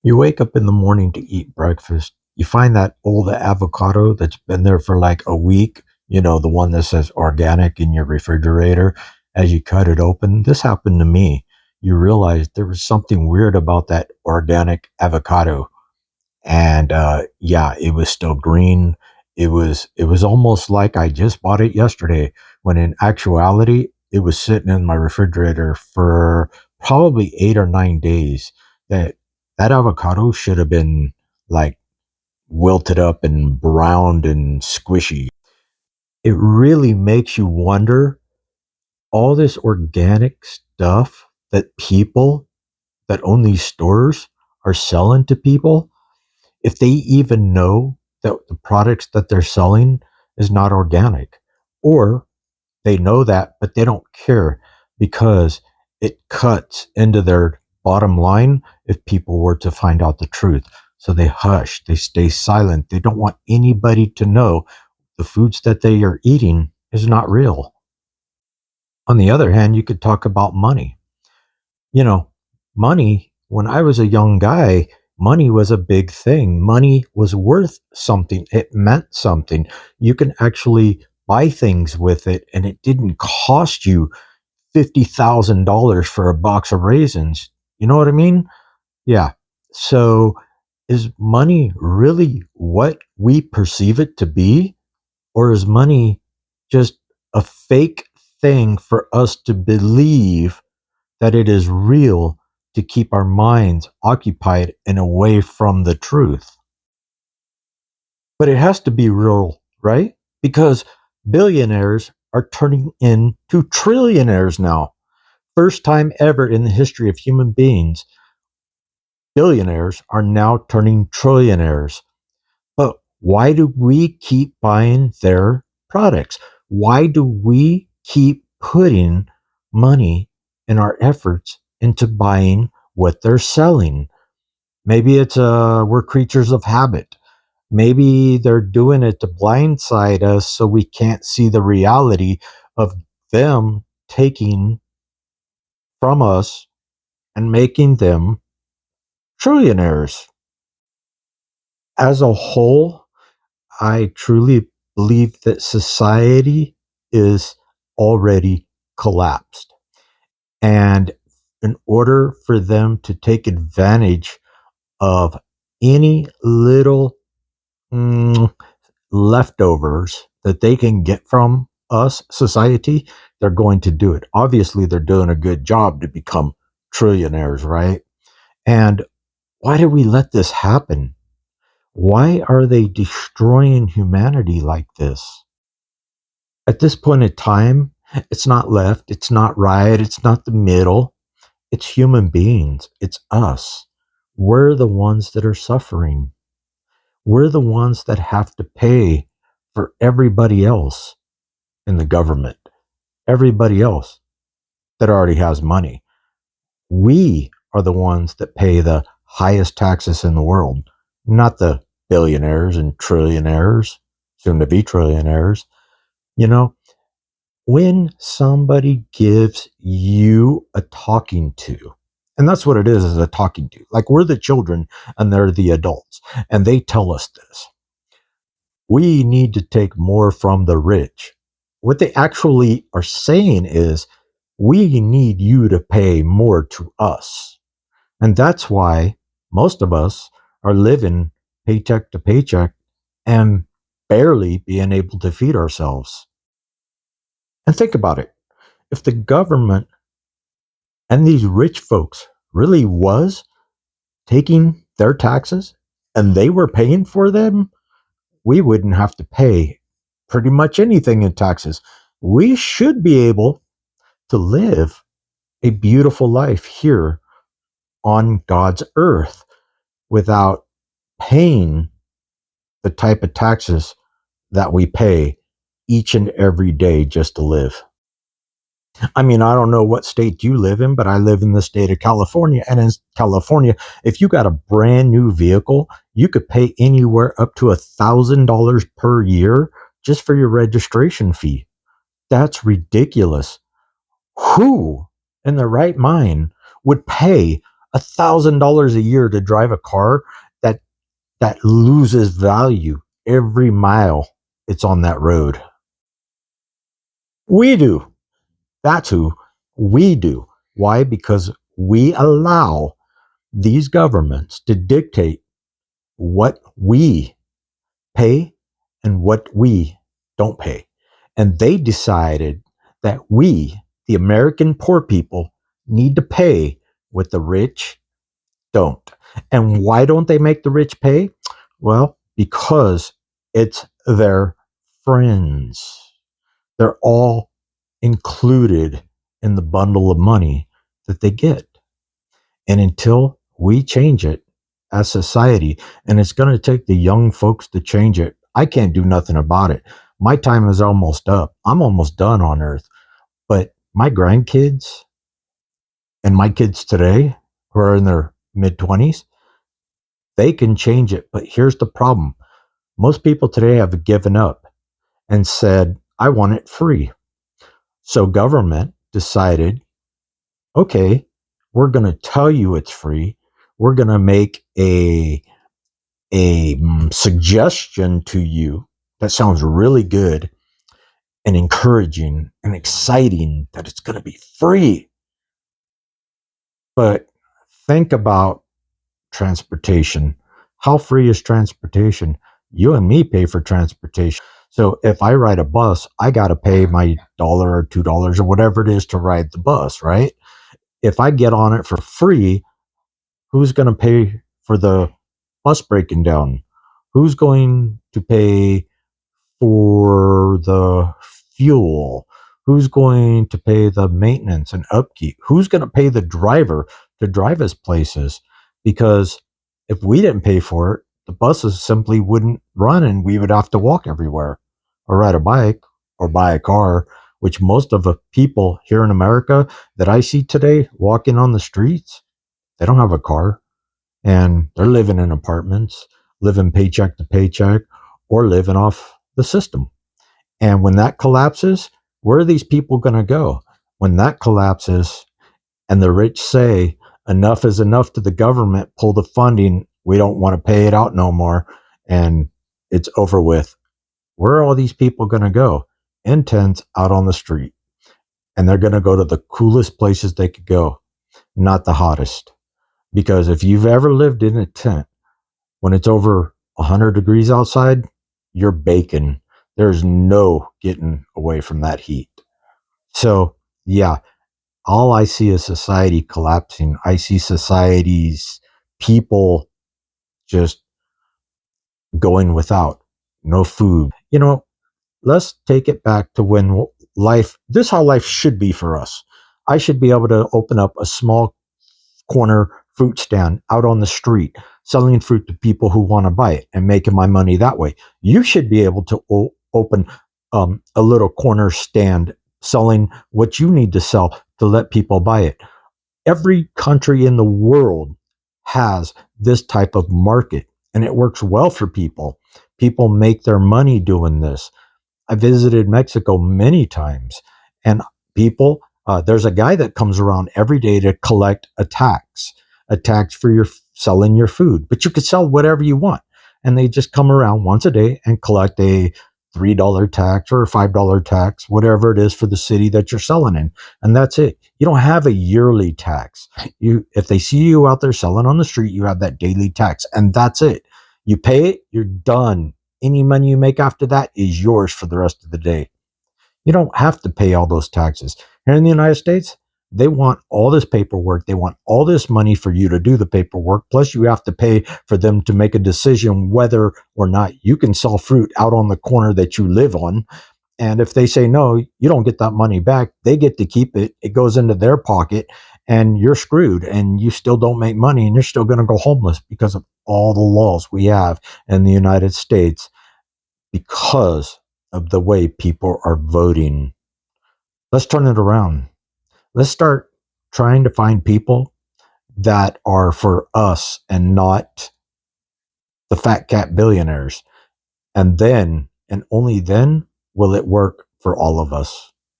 You wake up in the morning to eat breakfast. You find that old avocado that's been there for like a week, the one that says organic in your refrigerator. As you cut it open, this happened to me. You realize there was something weird about that organic avocado. And yeah, it was still green. It was almost like I just bought it yesterday, when in actuality it was sitting in my refrigerator for probably 8 or 9 days. That avocado should have been like wilted up and browned and squishy. It really makes you wonder, all this organic stuff that people that own these stores are selling to people, if they even know that the products that they're selling is not organic, or they know that but they don't care because it cuts into their bottom line if people were to find out the truth. So they hush, they stay silent, they don't want anybody to know the foods that they are eating is not real. On the other hand, you could talk about money. you know, Money, when I was a young guy, money was a big thing. Money was worth something. It meant something. You can actually buy things with it, and it didn't cost you $50,000 for a box of raisins. You know what I mean? Yeah. So is money really what we perceive it to be? Or is money just a fake thing for us to believe that it is real, to keep our minds occupied and away from the truth? But it has to be real, right? Because billionaires are turning into trillionaires now. First time ever in the history of human beings, billionaires are now turning trillionaires. But why do we keep buying their products? Why do we keep putting money and our efforts into buying what they're selling? Maybe it's we're creatures of habit. Maybe they're doing it to blindside us so we can't see the reality of them taking from us and making them trillionaires. As a whole, I truly believe that society is already collapsed. And in order for them to take advantage of any little mm, leftovers that they can get from us, society, they're going to do it. Obviously, they're doing a good job to become trillionaires, right? And why do we let this happen? Why are they destroying humanity like this? At this point in time, it's not left, it's not right, it's not the middle. It's human beings, it's us. We're the ones that are suffering. We're the ones that have to pay for everybody else in the government, everybody else that already has money. We are the ones that pay the highest taxes in the world, not the billionaires and trillionaires, soon to be trillionaires. You know, when somebody gives you a talking to, and that's what it is a talking to. Like, we're the children and they're the adults, and they tell us this. We need to take more from the rich. What they actually are saying is, we need you to pay more to us. And that's why most of us are living paycheck to paycheck and barely being able to feed ourselves. And think about it. If the government and these rich folks really was taking their taxes and they were paying for them, we wouldn't have to pay pretty much anything in taxes. We should be able to live a beautiful life here on God's earth without paying the type of taxes that we pay each and every day just to live. I mean, I don't know what state you live in, but I live in the state of California. And in California, if you got a brand new vehicle, you could pay anywhere up to $1,000 per year just for your registration fee. That's ridiculous. Who in their right mind would pay $1,000 a year to drive a car that loses value every mile it's on that road. We do. That's who we do. Why? Because we allow these governments to dictate what we pay and what we don't pay. And they decided that we, the American poor people, need to pay what the rich don't. And why don't they make the rich pay? Well, because it's their friends. They're all included in the bundle of money that they get. And until we change it as society, and it's going to take the young folks to change it, I can't do nothing about it. My time is almost up. I'm almost done on earth. But my grandkids and my kids today, who are in their mid 20s, they can change it. But here's the problem: most people today have given up and said, I want it free. So government decided, okay, we're going to tell you it's free. We're going to make a suggestion to you that sounds really good and encouraging and exciting that it's going to be free. But think about transportation. How free is transportation? You and me pay for transportation. So if I ride a bus, I got to pay my dollar or $2 or whatever it is to ride the bus, right? If I get on it for free, who's going to pay for the bus breaking down? Who's going to pay for the fuel? Who's going to pay the maintenance and upkeep? Who's going to pay the driver to drive us places? Because if we didn't pay for it, the buses simply wouldn't run and we would have to walk everywhere or ride a bike or buy a car, which most of the people here in America that I see today walking on the streets, they don't have a car and they're living in apartments, living paycheck to paycheck, or living off the system. And when that collapses, where are these people going to go? When that collapses and the rich say, enough is enough to the government, pull the funding, we don't want to pay it out no more, and it's over with. Where are all these people going to go? In tents out on the street. And they're going to go to the coolest places they could go, not the hottest. Because if you've ever lived in a tent, when it's over 100 degrees outside, you're baking. There's no getting away from that heat. So, yeah, all I see is society collapsing. I see society's people just going without no food. Let's take it back to when this is how life should be for us. I should be able to open up a small corner fruit stand out on the street, selling fruit to people who want to buy it and making my money that way. You should be able to open a little corner stand selling what you need to sell to let people buy it. Every country in the world has this type of market, and it works well for people. People make their money doing this. I visited Mexico many times, and people, there's a guy that comes around every day to collect a tax for your selling your food, but you could sell whatever you want. And they just come around once a day and collect a $3 tax or a $5 tax, whatever it is for the city that you're selling in. And that's it. You don't have a yearly tax. If they see you out there selling on the street, you have that daily tax, and that's it. You pay it, you're done. Any money you make after that is yours for the rest of the day. You don't have to pay all those taxes. Here in the United States, they want all this paperwork. They want all this money for you to do the paperwork. Plus, you have to pay for them to make a decision whether or not you can sell fruit out on the corner that you live on. And if they say no, you don't get that money back. They get to keep it. It goes into their pocket and you're screwed and you still don't make money and you're still going to go homeless because of all the laws we have in the United States because of the way people are voting. Let's turn it around. Let's start trying to find people that are for us and not the fat cat billionaires. And then, and only then, will it work for all of us.